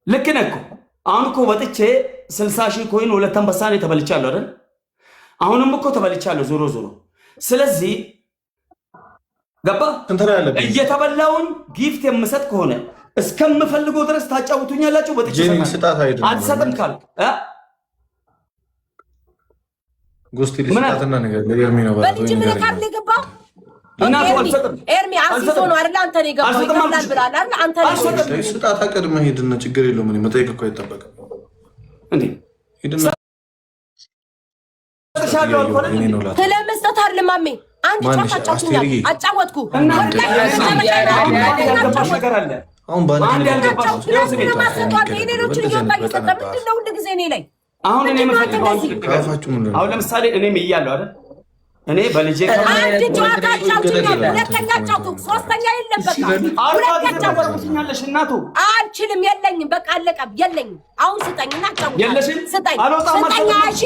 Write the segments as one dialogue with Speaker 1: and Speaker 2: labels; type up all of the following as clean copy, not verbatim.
Speaker 1: ልክ ነህ እኮ አሁን እኮ ወጥቼ 60 ሺህ ኮይን ሁለት አንበሳ ላይ ተበልቻለሁ አይደል? አሁንም እኮ ተበልቻለሁ ዞሮ ዞሮ። ስለዚህ ገባ እየተበላውን ጊፍት የምሰጥ ከሆነ እስከምፈልገው ድረስ ታጫውቱኛላችሁ። ወጥቼ አትሰጥም ካልክ
Speaker 2: ጎስቲ ልስጣትና ነገር ለኤርሚ ነው ባለው
Speaker 3: በልጅ ምን ካርል የገባው
Speaker 1: እናቱ አልሰጥም።
Speaker 3: ኤርሚ አሲሶ ነው አይደል? አንተ ነው የገባው ይገባል ብላል አይደል? አንተ ነው
Speaker 2: ስጣታ ቀድመ ሄድና ችግር የለውም። ምን መጠየቅ እኮ አይጠበቅም እንዴ? ሄድና
Speaker 3: ስለመስጠት አይደል ማሜ? አንድ ጫፍ አጫወትኩ
Speaker 2: አሁን ባለ
Speaker 1: አንድ ያልገባው
Speaker 3: ሌሎችን እየወጣ እየሰጠ ምንድን ነው ሁሉ ጊዜ እኔ ላይ
Speaker 1: አሁን እኔ አሁን ለምሳሌ እኔም እያለሁ አይደል? እኔ በልጄ
Speaker 3: አንድ ጨዋታ ጫውቱኝ፣ ሁለተኛ ጫውቱ፣ ሶስተኛ የለም። በቃ ሁለተኛ ጫውቱኛለሽ እናቱ አልችልም፣ የለኝም፣ በቃ አለቀ፣ የለኝም። አሁን ስጠኝና ጫውቱ
Speaker 1: የለሽም፣
Speaker 3: ስጠኝ፣ ስጠኝ፣ እሺ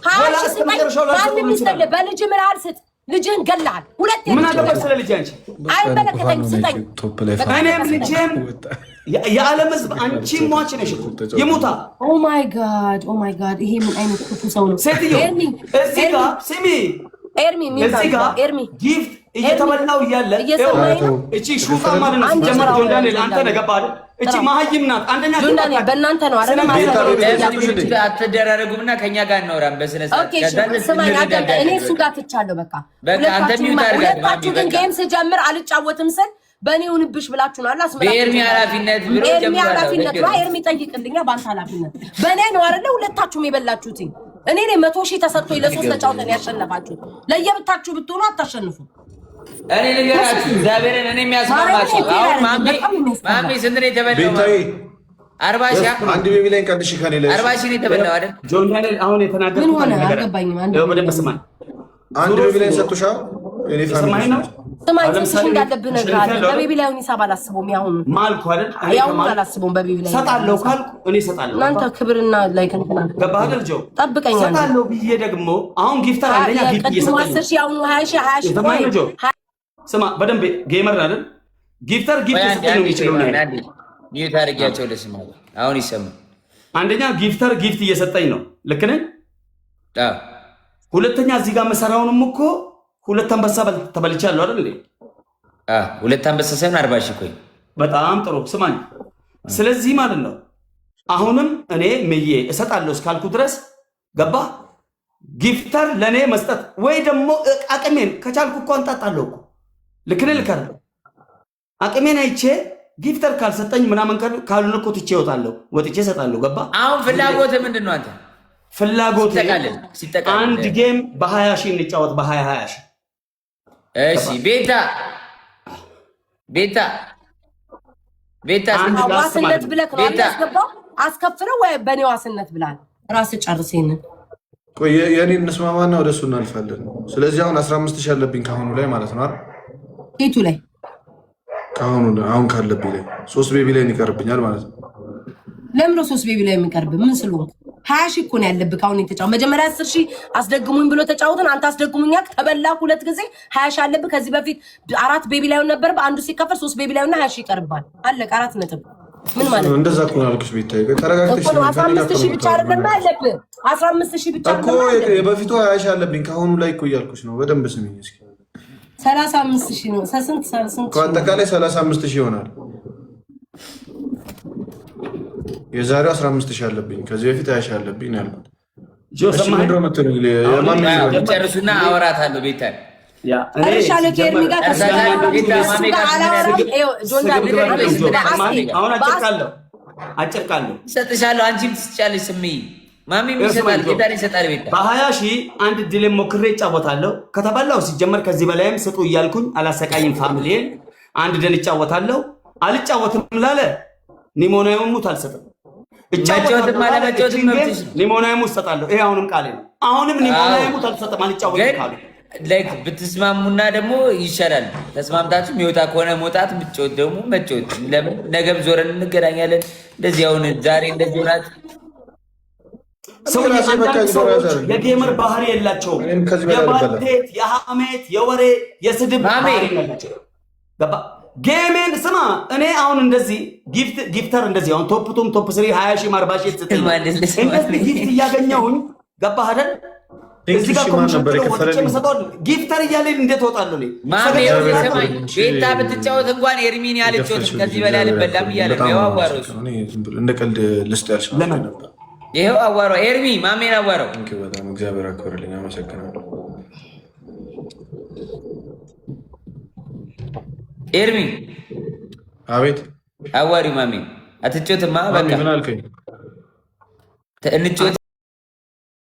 Speaker 3: ሃሺ ስጠኝ። ማንም ይስጠል፣ በልጅ ምን አልስጥ፣ ልጅህን ገላል። ሁለት
Speaker 1: ምን አለበት ስለ ልጅ አንቺ
Speaker 3: አይመለከተኝም፣ ስጠኝ።
Speaker 1: እኔም ልጄም የዓለም ሕዝብ አንቺ ሟች ነሽ እኮ ይሙታ።
Speaker 3: ኦ ማይ ጋድ፣ ኦ ማይ ጋድ፣ ይሄ ምን አይነት ክፉ ሰው ነው?
Speaker 1: ሴትዮ እዚህ ጋር ስሚ
Speaker 3: ኤርሚ ኤርሚ
Speaker 1: ጊፍት እየተበላው እያለ እቺ ሹፋ ማለት ነው። ጀመር ጆን ዳንኤል አንተ ነህ ገባህ አይደል? እቺ መሀይም ናት። አንደኛ
Speaker 3: ጆን ዳንኤል በእናንተ ነው አይደል?
Speaker 4: አትደራረጉምና ከኛ ጋር እናወራም በስነ ስርዓት።
Speaker 3: ስማኝ አዳምጥ። እኔ እሱ ጋር ትቻለሁ። በቃ ሁለታችሁ ግን ጌም ስጀምር አልጫወትም ስል በእኔ ሁንብሽ ብላችሁ ነው አላስመጣ።
Speaker 4: በኤርሚ ኃላፊነት ብሎ
Speaker 3: ኤርሚ ኃላፊነት ነው። ኤርሚ ጠይቅልኛ በአንተ ኃላፊነት በእኔ ነው አይደል? ሁለታችሁም የበላችሁት እኔ ነኝ። 100 ሺህ ተሰጥቶኝ ለሶስት ተጫውተን ያሸነፋችሁ። ለየብታችሁ ብትሆኑ አታሸንፉ።
Speaker 4: እኔ ንገራችሁ እግዚአብሔርን እኔ የሚያስማማችሁ አሁን ማሜ ስንት ነው የተበላው? 40 ሺህ
Speaker 2: አንድ ቤቢ ላይ ቀንሽ ከኔ ላይ
Speaker 4: 40 ሺህ ነው የተበላው አይደል?
Speaker 1: ጆን ዳንኤል አሁን የተናገረው
Speaker 3: ምን ሆነ አልገባኝም።
Speaker 2: አንድ ቤቢ ላይ ሰጡሻ እኔ ፋሚሊ ነው
Speaker 3: ስማኝ ትንሽ እንዳለብህ ነግራለሁ። በቤቢ ላይ ሆነ ሂሳብ አላስበውም። ያሁን
Speaker 1: ማልኩ አይደል?
Speaker 3: ያሁን አላስበውም። በቤቢ ላይ
Speaker 1: ሰጣለሁ ካልኩ እኔ ሰጣለሁ።
Speaker 3: እናንተ ክብርና ላይ ከንፈና
Speaker 1: ገባህ አይደል? ጆ
Speaker 3: ጠብቀኝ።
Speaker 1: ሰጣለሁ ብዬ ደግሞ አሁን ጊፍተር አንደኛ ጊፍት እየሰጠኝ
Speaker 3: 10 ሺህ አሁን 20 ሺህ
Speaker 1: ስማ በደንብ ጌመር አይደል? ጊፍተር ጊፍት እየሰጠኝ ነው የሚችለው ነው።
Speaker 4: ኒውት አድርጊያቸው ለስማ አሁን ይሰማል።
Speaker 1: አንደኛ ጊፍተር ጊፍት እየሰጠኝ ነው። ልክ ነኝ?
Speaker 4: አዎ።
Speaker 1: ሁለተኛ እዚህ ጋር መሰራውንም እኮ ሁለት አንበሳ ተበልቻለሁ አይደል?
Speaker 4: ሁለት አንበሳ ሳይሆን 40 ሺህ ቆይ።
Speaker 1: በጣም ጥሩ ስማኝ። ስለዚህ ማለት ነው አሁንም እኔ ምዬ እሰጣለሁ እስካልኩ ድረስ ገባ ጊፍተር ለኔ መስጠት ወይ ደግሞ አቅሜን ከቻልኩ እኮ አንጣጣለሁ እኮ ልክ ነህ። አቅሜን አይቼ ጊፍተር ካልሰጠኝ ምናምን ካልሆነ እኮ ትቼ እወጣለሁ፣ ወጥቼ እሰጣለሁ። ገባ
Speaker 4: አሁን ፍላጎትህ ምንድን ነው አንተ?
Speaker 1: ፍላጎት አንድ ጌም በ20 ሺህ እንጫወት፣ በ20 ሺህ።
Speaker 4: እሺ ቤታ
Speaker 3: ዋስነት ብለህ ነው ያስገባው። አስከፍለው ወይ በኔ ዋስነት ብላል። ራስህ ጨርሰኝ።
Speaker 2: ቆይ የኔ እንስማማና ወደሱ እናልፋለን። ስለዚህ አሁን 15 ሺህ አለብኝ ካሁኑ ላይ ማለት ነው አይደል?
Speaker 3: ፊቱ ላይ
Speaker 2: ካሁኑ አሁን ካለብኝ ላይ 3 ቤቢ ላይ ይቀርብኛል ማለት ነው።
Speaker 3: ለምን 3 ቤቢ ላይ የሚቀርብ ምን ስለሆነ 20 ሺህ እኮ ነው ያለብህ። አሁን የተጫወተ መጀመሪያ 10 ሺህ አስደግሙኝ ብሎ ተጫወተን። አንተ አስደግሙኛ ተበላ ሁለት ጊዜ 20 ሺህ አለብህ። ከዚህ በፊት 4 ቤቢ ላይ ነበር። በአንዱ ሲከፈል 3 ቤቢ ላይ እና 20 ሺህ ይቀርባል። አለቀ። 4 ነጥብ። ምን ማለት ነው?
Speaker 2: እንደዛ እኮ ነው አልኩሽ። ቤታይ ተረጋግተሽ
Speaker 3: ነው 15 ሺህ ብቻ አይደለም ያለብህ 15 ሺህ ብቻ
Speaker 2: እኮ የበፊቱ 20 ሺህ አለብኝ ካሁኑ ላይ እኮ እያልኩሽ ነው። በደንብ ስሚኝ እስኪ
Speaker 3: 35 ሺህ ነው። ስንት
Speaker 2: አጠቃላይ 35 ሺህ ይሆናል። የዛሬው 15 ሺህ አለብኝ። ከዚህ በፊት 20 ሺህ አለብኝ ነው ያልኩት። እሺ ምንድነው የምትሉኝ?
Speaker 4: ጨርሱና አወራታለሁ ቤታ
Speaker 3: አረሻለ ከኤርሚ ጋር
Speaker 1: አጭርቃለሁ
Speaker 4: ሰጥሻለሁ። አንቺም ትስጫለሽ። ስሚ ማሚም ይሰጣል፣ ጌታን ይሰጣል። ቤታ
Speaker 1: በ20 ሺህ አንድ ድል ሞክሬ እጫወታለሁ። ከተበላው ሲጀመር ከዚህ በላይም ስጡ እያልኩኝ አላሰቃይም። ፋሚሊዬን አንድ ድል እጫወታለሁ። አልጫወትም ላለ ኒሞናዊ ሙት አልሰጥም።
Speaker 4: እጫወትም አለመጫወትም መብትሽ ነው።
Speaker 1: ኒሞናዊ ሙት እሰጣለሁ። ይሄ አሁንም ቃሌ ነው። አሁንም ኒሞናዊ ሙት አልሰጥም፣ አልጫወትም ካሉ
Speaker 4: ላይክ ብትስማሙና ደግሞ ይሻላል። ተስማምታችሁ የሚወጣ ከሆነ መውጣት፣ ብትጫወት ደግሞ መጫወት። ለምን ነገም ዞረን እንገናኛለን። እንደዚህ አሁን ዛሬ እንደዚህ ሆናት
Speaker 1: ሰዎች የጌመር ባህሪ የላቸውም። የባልቴት፣ የሐሜት፣ የወሬ፣ የስድብ ባህሪ የላቸው። ገባ ጌሜን ስማ። እኔ አሁን እንደዚህ ጊፍተር እንደዚህ አሁን ቶፕ 2 ቶፕ 3 20 ሺህ 40 ሺህ ተሰጠኝ እንደዚህ ጊፍት እያገኘሁኝ ገባህ አይደል? እዚህ ጋር ጊፍተር እያለኝ እንዴት እወጣለሁ?
Speaker 4: ማሜ ቤታ ብትጫወት እንኳን ኤርሚን ያልጮት ከዚህ በላይ አልበላም እያለ ነው። አዋራው
Speaker 2: እንደ ቀልድ ልስጥ ያልሽው ነበር።
Speaker 4: ይሄው አዋራው ኤርሚ ማሜን አዋራው።
Speaker 2: በጣም እግዚአብሔር አክብርልኝ፣ አመሰግናለሁ።
Speaker 4: ኤርሚ
Speaker 2: አቤት።
Speaker 4: አዋሪ ማሜ አትጮትማ በቃ
Speaker 2: ምን አልከኝ?
Speaker 4: እንጮት